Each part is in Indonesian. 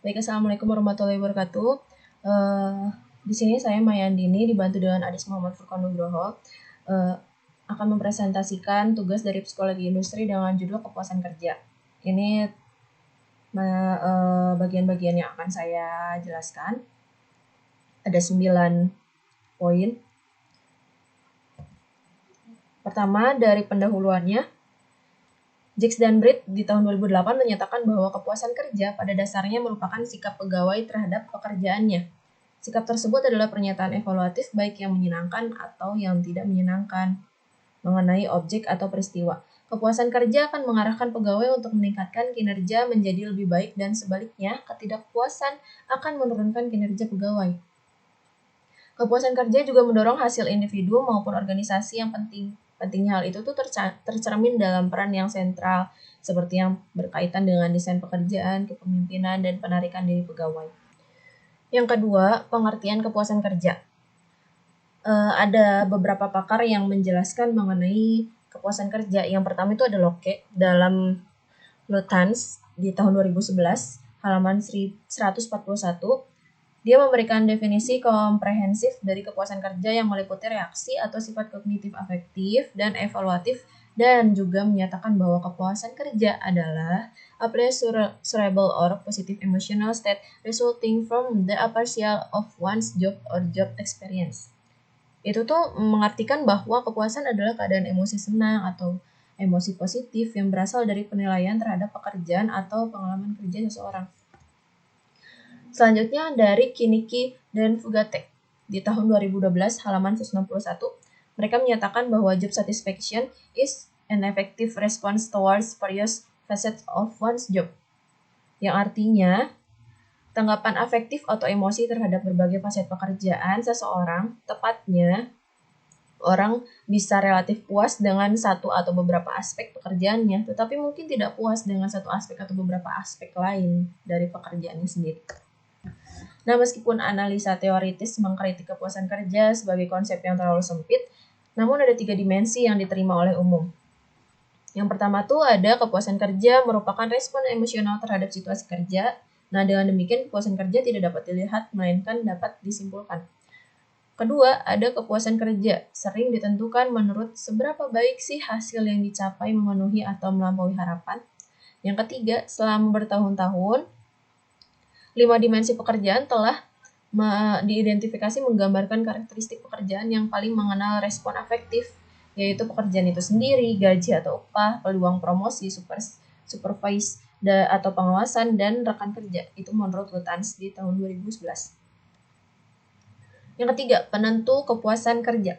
Baik, Assalamualaikum warahmatullahi wabarakatuh. Eh, di sini saya Mayandini dibantu dengan Adis Muhammad Furqan Nugroho akan mempresentasikan tugas dari psikologi industri dengan judul kepuasan kerja. Ini bagian-bagian yang akan saya jelaskan. Ada 9 poin. Pertama, dari pendahuluannya, Jacques dan Britt di tahun 2008 menyatakan bahwa kepuasan kerja pada dasarnya merupakan sikap pegawai terhadap pekerjaannya. Sikap tersebut adalah pernyataan evaluatif baik yang menyenangkan atau yang tidak menyenangkan mengenai objek atau peristiwa. Kepuasan kerja akan mengarahkan pegawai untuk meningkatkan kinerja menjadi lebih baik dan sebaliknya, ketidakpuasan akan menurunkan kinerja pegawai. Kepuasan kerja juga mendorong hasil individu maupun organisasi yang penting. Pentingnya hal itu tuh tercermin dalam peran yang sentral, seperti yang berkaitan dengan desain pekerjaan, kepemimpinan, dan penarikan diri pegawai. Yang kedua, pengertian kepuasan kerja. Ada beberapa pakar yang menjelaskan mengenai kepuasan kerja. Yang pertama itu ada Locke dalam Lutyens di tahun 2011, halaman 141. Dia memberikan definisi komprehensif dari kepuasan kerja yang meliputi reaksi atau sifat kognitif afektif dan evaluatif, dan juga menyatakan bahwa kepuasan kerja adalah a pleasurable or positive emotional state resulting from the appraisal of one's job or job experience. Itu tuh mengartikan bahwa kepuasan adalah keadaan emosi senang atau emosi positif yang berasal dari penilaian terhadap pekerjaan atau pengalaman kerja seseorang. Selanjutnya dari Kiniki dan Fugate di tahun 2012 halaman 161, mereka menyatakan bahwa job satisfaction is an effective response towards various facets of one's job. Yang artinya, tanggapan afektif atau emosi terhadap berbagai faset pekerjaan seseorang, tepatnya orang bisa relatif puas dengan satu atau beberapa aspek pekerjaannya, tetapi mungkin tidak puas dengan satu aspek atau beberapa aspek lain dari pekerjaannya sendiri. Nah, meskipun analisa teoritis mengkritik kepuasan kerja sebagai konsep yang terlalu sempit, namun ada 3 dimensi yang diterima oleh umum. Yang pertama tuh ada kepuasan kerja merupakan respon emosional terhadap situasi kerja. Nah, dengan demikian kepuasan kerja tidak dapat dilihat, melainkan dapat disimpulkan. Kedua, ada kepuasan kerja. Sering ditentukan menurut seberapa baik sih hasil yang dicapai memenuhi atau melampaui harapan. Yang ketiga, selama bertahun-tahun, 5 dimensi pekerjaan telah diidentifikasi menggambarkan karakteristik pekerjaan yang paling mengenal respon afektif, yaitu pekerjaan itu sendiri, gaji atau upah, peluang promosi, supervise atau pengawasan, dan rekan kerja. Itu menurut Lutyens di tahun 2011. Yang ketiga, penentu kepuasan kerja.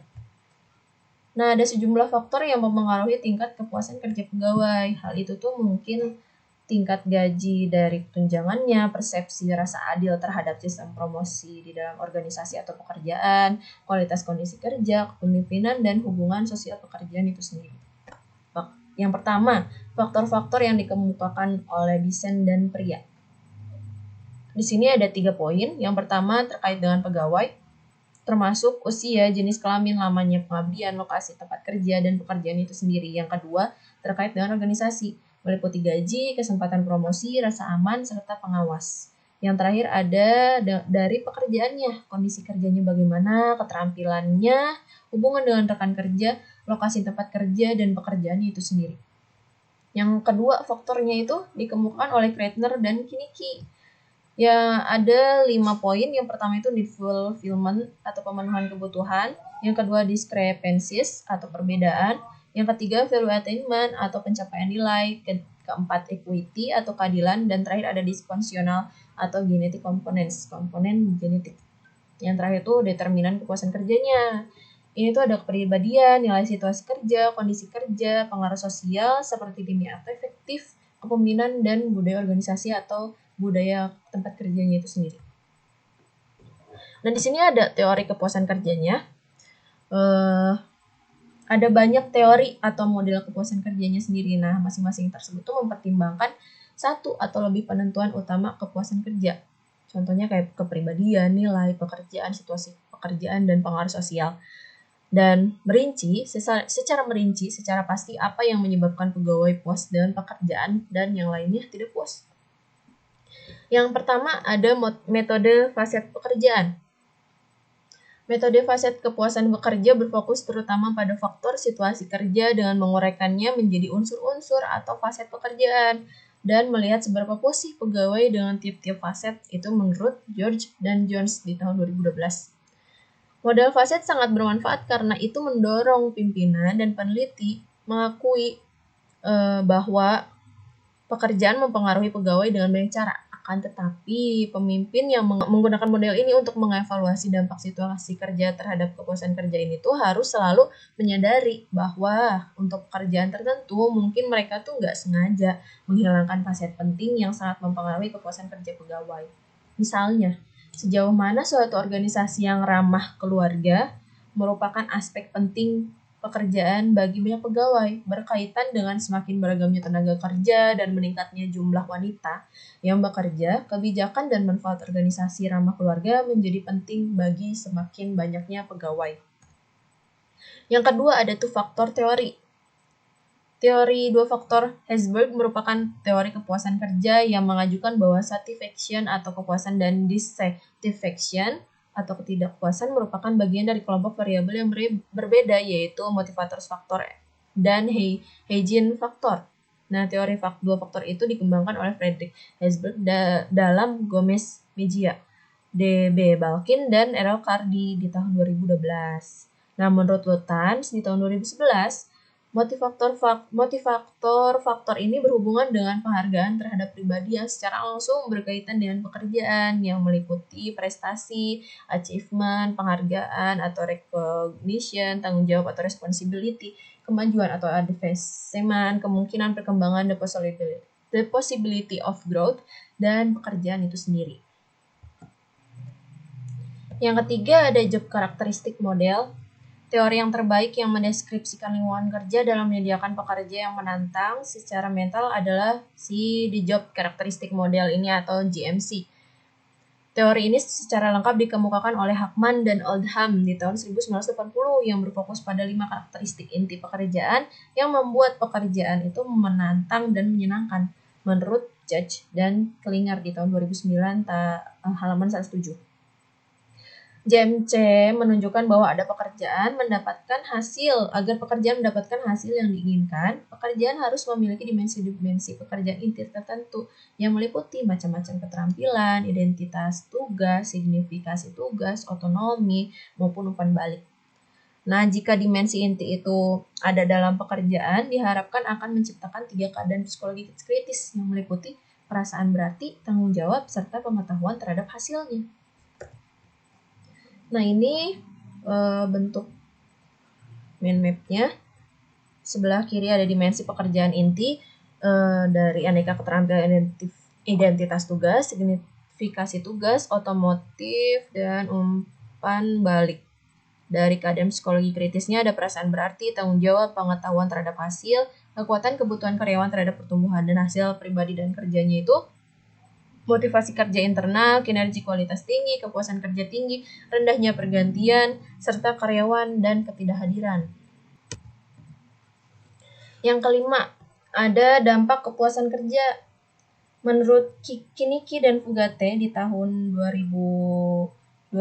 Nah, ada sejumlah faktor yang mempengaruhi tingkat kepuasan kerja pegawai. Hal itu tuh mungkin tingkat gaji dari tunjangannya, persepsi rasa adil terhadap sistem promosi di dalam organisasi atau pekerjaan, kualitas kondisi kerja, kepemimpinan, dan hubungan sosial pekerjaan itu sendiri. Yang pertama, faktor-faktor yang dikemukakan oleh Dicen dan Pria. Di sini ada 3 poin. Yang pertama terkait dengan pegawai, termasuk usia, jenis kelamin, lamanya pengabdian, lokasi tempat kerja, dan pekerjaan itu sendiri. Yang kedua, terkait dengan organisasi, meliputi gaji, kesempatan promosi, rasa aman, serta pengawas. Yang terakhir ada dari pekerjaannya, kondisi kerjanya bagaimana, keterampilannya, hubungan dengan rekan kerja, lokasi tempat kerja, dan pekerjaannya itu sendiri. Yang kedua, faktornya itu dikemukakan oleh Kreitner dan Kiniki. Ya, ada 5 poin. Yang pertama itu need fulfillment atau pemenuhan kebutuhan. Yang kedua discrepancies atau perbedaan. Yang ketiga value attainment atau pencapaian nilai. Keempat equity atau keadilan. Dan terakhir ada disfunctional atau genetic components, komponen genetik. Yang terakhir itu determinan kepuasan kerjanya. Ini tuh ada kepribadian, nilai situasi kerja, kondisi kerja, pengaruh sosial seperti timnya atau efektif, kepemimpinan, dan budaya organisasi atau budaya tempat kerjanya itu sendiri. Nah, di sini ada teori kepuasan kerjanya. Ada banyak teori atau model kepuasan kerjanya sendiri. Nah, masing-masing tersebut tuh mempertimbangkan satu atau lebih penentuan utama kepuasan kerja. Contohnya kayak kepribadian, nilai, pekerjaan, situasi pekerjaan, dan pengaruh sosial. Dan secara merinci, secara pasti apa yang menyebabkan pegawai puas dengan pekerjaan dan yang lainnya tidak puas. Yang pertama ada metode faset pekerjaan. Metode faset kepuasan bekerja berfokus terutama pada faktor situasi kerja dengan menguraikannya menjadi unsur-unsur atau faset pekerjaan dan melihat seberapa puas pegawai dengan tiap-tiap faset itu menurut George dan Jones di tahun 2012. Model faset sangat bermanfaat karena itu mendorong pimpinan dan peneliti mengakui bahwa pekerjaan mempengaruhi pegawai dengan banyak cara. Akan tetapi, pemimpin yang menggunakan model ini untuk mengevaluasi dampak situasi kerja terhadap kepuasan kerja ini tuh harus selalu menyadari bahwa untuk pekerjaan tertentu mungkin mereka tuh nggak sengaja menghilangkan faset penting yang sangat mempengaruhi kepuasan kerja pegawai. Misalnya, sejauh mana suatu organisasi yang ramah keluarga merupakan aspek penting pekerjaan bagi banyak pegawai, berkaitan dengan semakin beragamnya tenaga kerja dan meningkatnya jumlah wanita yang bekerja, kebijakan dan manfaat organisasi ramah keluarga menjadi penting bagi semakin banyaknya pegawai. Yang kedua ada two-factor teori. Teori dua faktor Herzberg merupakan teori kepuasan kerja yang mengajukan bahwa satisfaction atau kepuasan dan dissatisfaction atau ketidakpuasan merupakan bagian dari kelompok variabel yang berbeda, yaitu motivator faktor dan hygiene faktor. Nah, teori dua faktor itu dikembangkan oleh Friedrich Herzberg dalam Gomez Mejia, D.B. Balkin, dan Errol Cardy di tahun 2012. Nah, menurut Lutans di tahun 2011, motivator faktor ini berhubungan dengan penghargaan terhadap pribadi yang secara langsung berkaitan dengan pekerjaan yang meliputi prestasi, achievement, penghargaan atau recognition, tanggung jawab atau responsibility, kemajuan atau advancement, kemungkinan perkembangan, the possibility of growth, dan pekerjaan itu sendiri. Yang ketiga ada job karakteristik model. Teori yang terbaik yang mendeskripsikan lingkungan kerja dalam menyediakan pekerja yang menantang secara mental adalah the job characteristic model ini atau GMC. Teori ini secara lengkap dikemukakan oleh Hackman dan Oldham di tahun 1980 yang berfokus pada 5 karakteristik inti pekerjaan yang membuat pekerjaan itu menantang dan menyenangkan menurut Judge dan Klinger di tahun 2009 halaman 107. JMC menunjukkan bahwa ada pekerjaan mendapatkan hasil. Agar pekerjaan mendapatkan hasil yang diinginkan, pekerjaan harus memiliki dimensi-dimensi pekerjaan inti tertentu yang meliputi macam-macam keterampilan, identitas tugas, signifikasi tugas, otonomi, maupun umpan balik. Nah, jika dimensi inti itu ada dalam pekerjaan, diharapkan akan menciptakan 3 keadaan psikologi kritis yang meliputi perasaan berarti, tanggung jawab, serta pengetahuan terhadap hasilnya. Nah, ini bentuk mind map-nya. Sebelah kiri ada dimensi pekerjaan inti dari aneka keterampilan identitas tugas, signifikasi tugas, otomotif, dan umpan balik. Dari keadaan psikologi kritisnya ada perasaan berarti, tanggung jawab, pengetahuan terhadap hasil, kekuatan kebutuhan karyawan terhadap pertumbuhan dan hasil pribadi dan kerjanya itu, motivasi kerja internal, kinerja kualitas tinggi, kepuasan kerja tinggi, rendahnya pergantian, serta karyawan dan ketidakhadiran. Yang kelima, ada dampak kepuasan kerja. Menurut Kiniki dan Fugate di tahun 2012,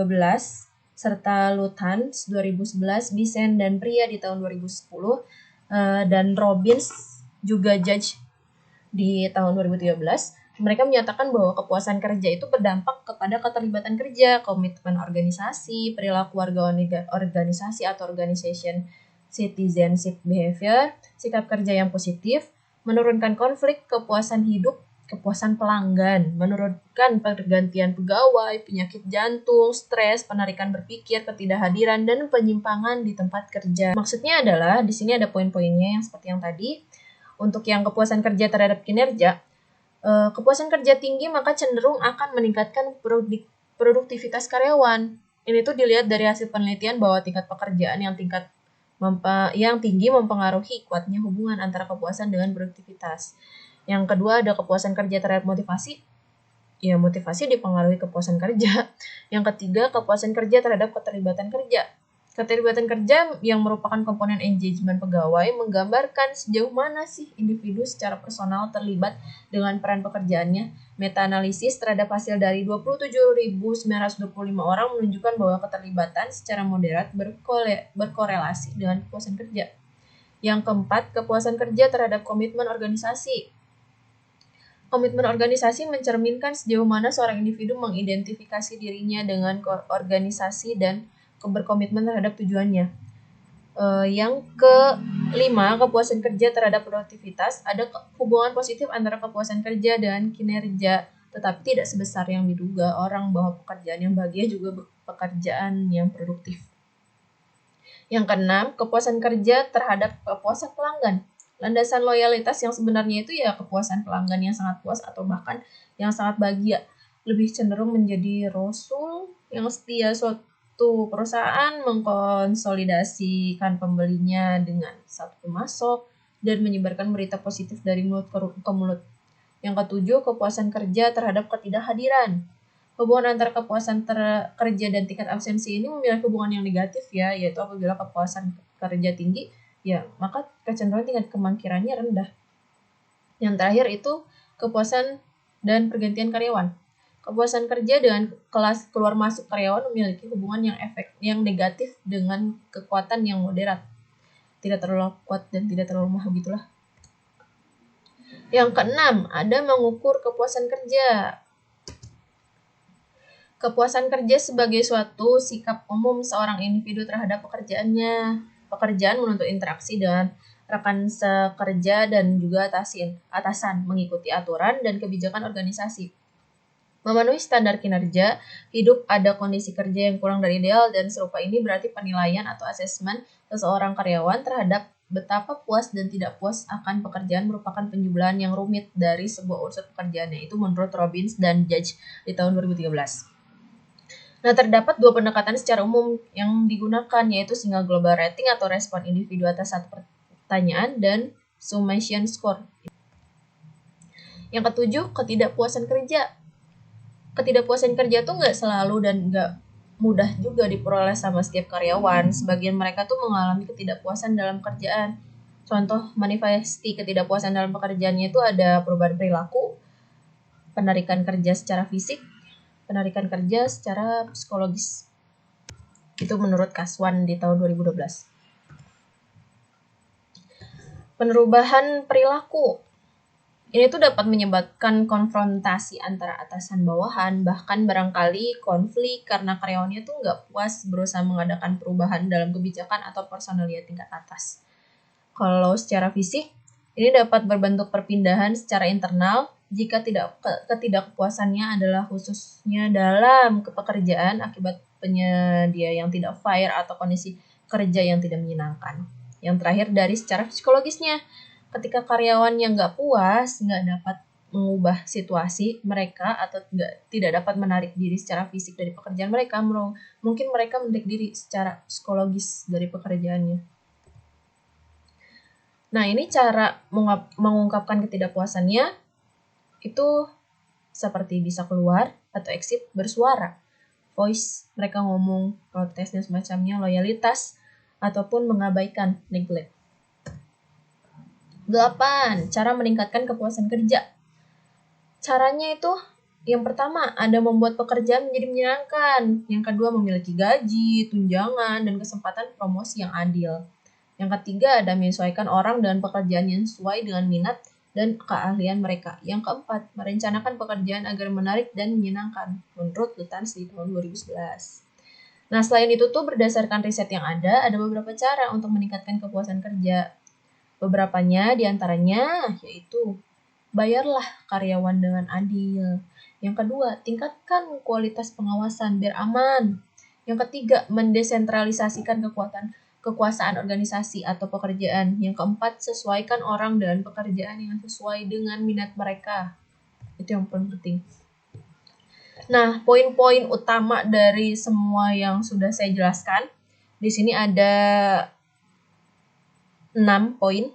serta Luthans 2011, Bisen dan Pria di tahun 2010, dan Robbins juga Judge di tahun 2013, mereka menyatakan bahwa kepuasan kerja itu berdampak kepada keterlibatan kerja, komitmen organisasi, perilaku warga organisasi atau organization citizenship behavior, sikap kerja yang positif, menurunkan konflik, kepuasan hidup, kepuasan pelanggan, menurunkan pergantian pegawai, penyakit jantung, stres, penarikan berpikir, ketidakhadiran, dan penyimpangan di tempat kerja. Maksudnya adalah, di sini ada poin-poinnya yang seperti yang tadi. Untuk yang kepuasan kerja terhadap kinerja, kepuasan kerja tinggi maka cenderung akan meningkatkan produktivitas karyawan. Ini tuh dilihat dari hasil penelitian bahwa tingkat pekerjaan yang tinggi mempengaruhi kuatnya hubungan antara kepuasan dengan produktivitas. Yang kedua ada kepuasan kerja terhadap motivasi. Ya, motivasi dipengaruhi kepuasan kerja. Yang ketiga, kepuasan kerja terhadap keterlibatan kerja. Keterlibatan kerja yang merupakan komponen engagement pegawai menggambarkan sejauh mana sih individu secara personal terlibat dengan peran pekerjaannya. Meta-analisis terhadap hasil dari 27.925 orang menunjukkan bahwa keterlibatan secara moderat berkorelasi dengan kepuasan kerja. Yang keempat, kepuasan kerja terhadap komitmen organisasi. Komitmen organisasi mencerminkan sejauh mana seorang individu mengidentifikasi dirinya dengan organisasi dan berkomitmen terhadap tujuannya. Yang kelima, kepuasan kerja terhadap produktivitas. Ada hubungan positif antara kepuasan kerja dan kinerja, tetapi tidak sebesar yang diduga orang bahwa pekerjaan yang bahagia juga pekerjaan yang produktif. Yang keenam, kepuasan kerja terhadap kepuasan pelanggan. Landasan loyalitas yang sebenarnya itu ya kepuasan pelanggan yang sangat puas atau bahkan yang sangat bahagia. Lebih cenderung menjadi rasul yang setia. Suatu perusahaan mengkonsolidasikan pembelinya dengan satu pemasok dan menyebarkan berita positif dari mulut ke mulut. Yang ketujuh, kepuasan kerja terhadap ketidakhadiran. Hubungan antara kepuasan kerja dan tingkat absensi ini memiliki hubungan yang negatif ya, yaitu apabila kepuasan kerja tinggi, ya maka kecenderungan tingkat kemangkirannya rendah. Yang terakhir itu kepuasan dan pergantian karyawan. Kepuasan kerja dengan kelas keluar masuk karyawan memiliki hubungan yang negatif dengan kekuatan yang moderat. Tidak terlalu kuat dan tidak terlalu lemah begitulah. Yang keenam, ada mengukur kepuasan kerja. Kepuasan kerja sebagai suatu sikap umum seorang individu terhadap pekerjaannya. Pekerjaan menuntut interaksi dengan rekan sekerja dan juga atasan, mengikuti aturan dan kebijakan organisasi. Memenuhi standar kinerja, hidup ada kondisi kerja yang kurang dari ideal, dan serupa ini berarti penilaian atau asesmen seseorang karyawan terhadap betapa puas dan tidak puas akan pekerjaan merupakan penjumlahan yang rumit dari sebuah unsur pekerjaannya. Itu menurut Robbins dan Judge di tahun 2013. Nah, terdapat dua pendekatan secara umum yang digunakan, yaitu single global rating atau respon individu atas satu pertanyaan dan summation score. Yang ketujuh, ketidakpuasan kerja. Ketidakpuasan kerja tuh nggak selalu dan nggak mudah juga diperoleh sama setiap karyawan. Sebagian mereka tuh mengalami ketidakpuasan dalam kerjaan. Contoh manifesti ketidakpuasan dalam pekerjaannya itu ada perubahan perilaku, penarikan kerja secara fisik, penarikan kerja secara psikologis. Itu menurut Kaswan di tahun 2012. Perubahan perilaku. Ini tuh dapat menyebabkan konfrontasi antara atasan bawahan, bahkan barangkali konflik karena karyawannya tuh nggak puas berusaha mengadakan perubahan dalam kebijakan atau personalia tingkat atas. Kalau secara fisik, ini dapat berbentuk perpindahan secara internal jika ketidakpuasannya adalah khususnya dalam pekerjaan akibat penyedia yang tidak fair atau kondisi kerja yang tidak menyenangkan. Yang terakhir dari secara psikologisnya, ketika karyawan yang nggak puas, nggak dapat mengubah situasi mereka atau tidak dapat menarik diri secara fisik dari pekerjaan mereka, mungkin mereka menarik diri secara psikologis dari pekerjaannya. Nah, ini cara mengungkapkan ketidakpuasannya itu seperti bisa keluar atau exit bersuara, voice, mereka ngomong, protes dan semacamnya, loyalitas, ataupun mengabaikan, neglect. 8. Cara meningkatkan kepuasan kerja. Caranya itu, yang pertama, ada membuat pekerjaan menjadi menyenangkan. Yang kedua, memiliki gaji, tunjangan, dan kesempatan promosi yang adil. Yang ketiga, ada menyesuaikan orang dengan pekerjaan yang sesuai dengan minat dan keahlian mereka. Yang keempat, merencanakan pekerjaan agar menarik dan menyenangkan. Menurut Lutyens di tahun 2011. Nah, selain itu tuh berdasarkan riset yang ada beberapa cara untuk meningkatkan kepuasan kerja. Beberapanya diantaranya yaitu bayarlah karyawan dengan adil. Yang kedua, tingkatkan kualitas pengawasan biar aman. Yang ketiga, mendesentralisasikan kekuasaan organisasi atau pekerjaan. Yang keempat, sesuaikan orang dengan pekerjaan yang sesuai dengan minat mereka. Itu yang paling penting. Nah, poin-poin utama dari semua yang sudah saya jelaskan, di sini ada 6 poin.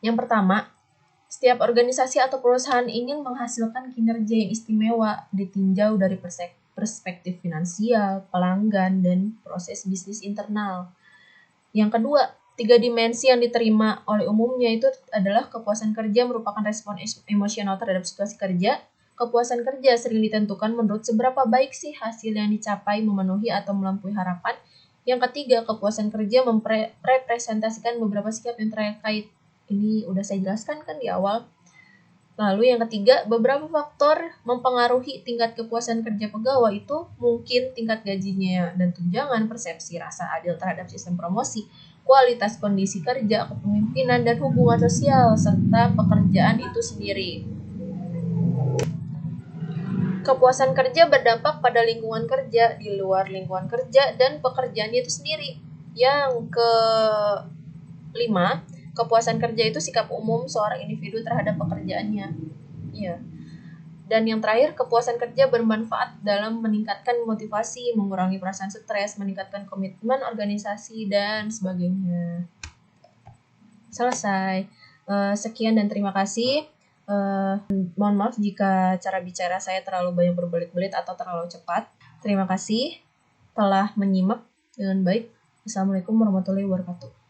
Yang pertama, setiap organisasi atau perusahaan ingin menghasilkan kinerja yang istimewa ditinjau dari perspektif finansial, pelanggan, dan proses bisnis internal. Yang kedua, 3 dimensi yang diterima oleh umumnya itu adalah kepuasan kerja merupakan respon emosional terhadap situasi kerja. Kepuasan kerja sering ditentukan menurut seberapa baik sih hasil yang dicapai memenuhi atau melampaui harapan. Yang ketiga, kepuasan kerja merepresentasikan beberapa sikap yang terkait. Ini udah saya jelaskan kan di awal. Lalu yang ketiga, beberapa faktor mempengaruhi tingkat kepuasan kerja pegawai itu mungkin tingkat gajinya dan tunjangan, persepsi rasa adil terhadap sistem promosi, kualitas kondisi kerja, kepemimpinan, dan hubungan sosial, serta pekerjaan itu sendiri. Kepuasan kerja berdampak pada lingkungan kerja, di luar lingkungan kerja, dan pekerjaannya itu sendiri. Yang kelima, kepuasan kerja itu sikap umum seorang individu terhadap pekerjaannya. Ya. Dan yang terakhir, kepuasan kerja bermanfaat dalam meningkatkan motivasi, mengurangi perasaan stres, meningkatkan komitmen organisasi, dan sebagainya. Selesai. Sekian dan terima kasih. Mohon maaf jika cara bicara saya terlalu banyak berbelit-belit atau terlalu cepat. Terima kasih telah menyimak dengan baik. Assalamualaikum warahmatullahi wabarakatuh.